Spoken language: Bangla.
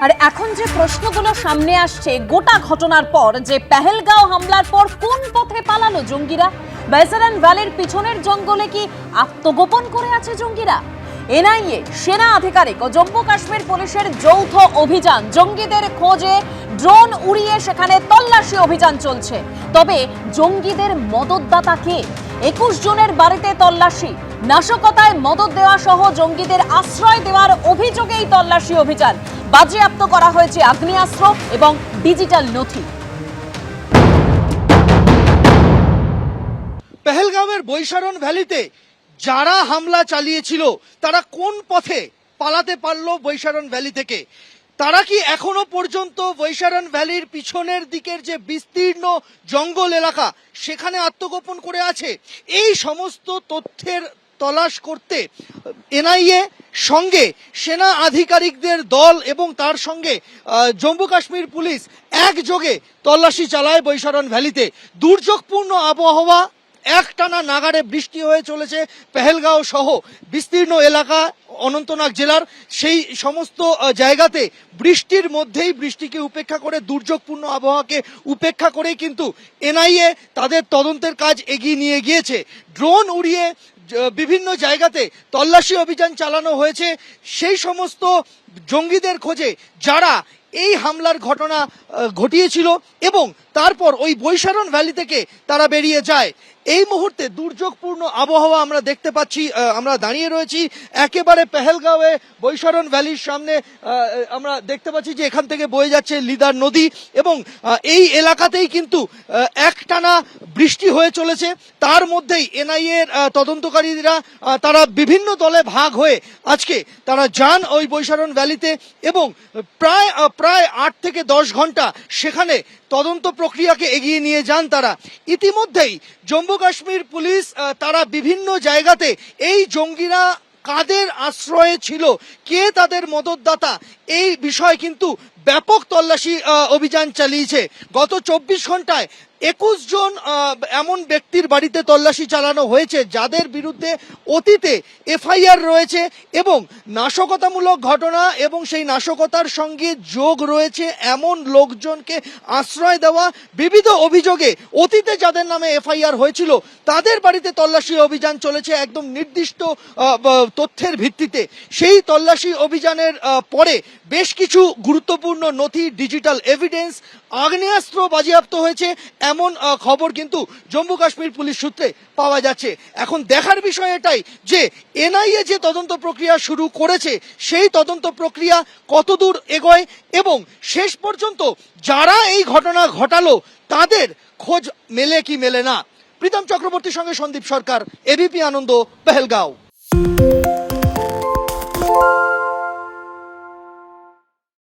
আর এখন যে প্রশ্নগুলো সামনে আসছে গোটা ঘটনার পর, যে পেহেলগাঁও হামলার পর কোন পথে পালালো জঙ্গিরা? বাইসারান ভ্যালির পিছনের জঙ্গলে কি আত্মগোপন করে আছে জঙ্গিরা? এনআইএ, সেনা আধিকারিক ও জম্মু কাশ্মীর পুলিশের যৌথ অভিযান, জঙ্গিদের খোঁজে ড্রোন উড়িয়ে সেখানে তল্লাশি অভিযান চলছে। তবে জঙ্গিদের মদতদাতা কে? 21 জনের বাড়িতে তল্লাশি, নাশকতায় মদত দেওয়া সহ জঙ্গিদের আশ্রয় দেওয়ার অভিযোগেই তল্লাশি অভিযান। বাজেয়াপ্ত করা হয়েছে আগ্নেয়াস্ত্র এবং ডিজিটাল নথি। পেহেলগাঁওয়ের বৈশারণ ভ্যালিতে যারা হামলা চালিয়েছিল তারা কোন পথে পালাতে পারলো বৈশারণ ভ্যালি থেকে? তারা কি এখনো পর্যন্ত বৈশারণ ভ্যালির পিছনের দিকের যে বিস্তীর্ণ জঙ্গল এলাকা সেখানে আত্মগোপন করে আছে? এই সমস্ত তথ্যের তলাশ করতে এনআইএ সঙ্গে সেনা আধিকারিকদের দল এবং তার সঙ্গে জম্মু কাশ্মীর পুলিশ একযোগে তল্লাশি চালায় বৈশারণ ভ্যালিতে। দুর্যোগপূর্ণ আবহাওয়া, একটানা নাগাড়ে বৃষ্টি হয়ে চলেছে পেহেলগাঁও সহ বিস্তীর্ণ এলাকা অনন্তনাগ জেলার। সেই সমস্ত জায়গাতে বৃষ্টির মধ্যেই, বৃষ্টিকে উপেক্ষা করে, দুর্যোগপূর্ণ আবহাওয়াকে উপেক্ষা করে কিন্তু এনআইএ তাদের তদন্তের কাজ এগিয়ে নিয়ে গিয়েছে। ড্রোন উড়িয়ে বিভিন্ন জায়গাতে তল্লাশি অভিযান চালানো হয়েছে সেই সমস্ত জঙ্গিদের খোঁজে যারা এই হামলার ঘটনা ঘটিয়েছিল এবং তারপর ওই বৈশারণ ভ্যালি থেকে তারা বেরিয়ে যায়। এই মুহূর্তে দুর্যোগপূর্ণ আবহাওয়া আমরা দেখতে পাচ্ছি। আমরা দাঁড়িয়ে রয়েছি একেবারে পেহেলগাঁওয়ে বৈশারণ ভ্যালির সামনে। আমরা দেখতে পাচ্ছি যে এখান থেকে বয়ে যাচ্ছে লিদার নদী এবং এই এলাকাতেই কিন্তু একটানা বৃষ্টি হয়ে চলেছে। তার মধ্যেই এনআইএর তদন্তকারীরা তারা বিভিন্ন দলে ভাগ হয়ে আজকে তারা যান ওই বৈশারণ ভ্যালিতে এবং প্রায় 8 থেকে 10 ঘন্টা সেখানে তদন্ত প্রক্রিয়াকে এগিয়ে নিয়ে যান তারা। ইতিমধ্যেই জম্মু কাশ্মীর পুলিশ তারা বিভিন্ন জায়গাতে এই জঙ্গিরা কাদের আশ্রয়ে ছিল, কে তাদের মদতদাতা, এই বিষয়ে কিন্তু ব্যাপক তল্লাশি অভিযান চালিয়েছে। গত 24 ঘন্টায় 21 জন এমন ব্যক্তির বাড়িতে তল্লাশি চালানো হয়েছে যাদের বিরুদ্ধে অতীতে এফআইআর রয়েছে এবং নাশকতামূলক ঘটনা এবং সেই নাশকতার সঙ্গে যোগ রয়েছে এমন লোকজনকে আশ্রয় দেওয়া। বিবিধ অভিযোগে অতীতে যাদের নামে এফআইআর হয়েছিল তাদের বাড়িতে তল্লাশি অভিযান চলেছে একদম নির্দিষ্ট তথ্যের ভিত্তিতে। সেই তল্লাশি অভিযানের পরে বেশ কিছু গুরুত্বপূর্ণ নথি, ডিজিটাল এভিডেন্স, আগ্নেয়াস্ত্র বাজেয়াপ্ত হয়েছে এমন খবর কিন্তু জম্মু কাশ্মীর পুলিশ সূত্রে পাওয়া যাচ্ছে। এখন দেখার বিষয় এটাই যে এনআইএ যে তদন্ত প্রক্রিয়া শুরু করেছে সেই তদন্ত প্রক্রিয়া কতদূর এগোয় এবং শেষ পর্যন্ত যারা এই ঘটনা ঘটালো তাদের খোঁজ মেলে কি মেলে না। প্রীতম চক্রবর্তীর সঙ্গে সন্দীপ সরকার, এবিপি আনন্দ, পেহেলগাঁও।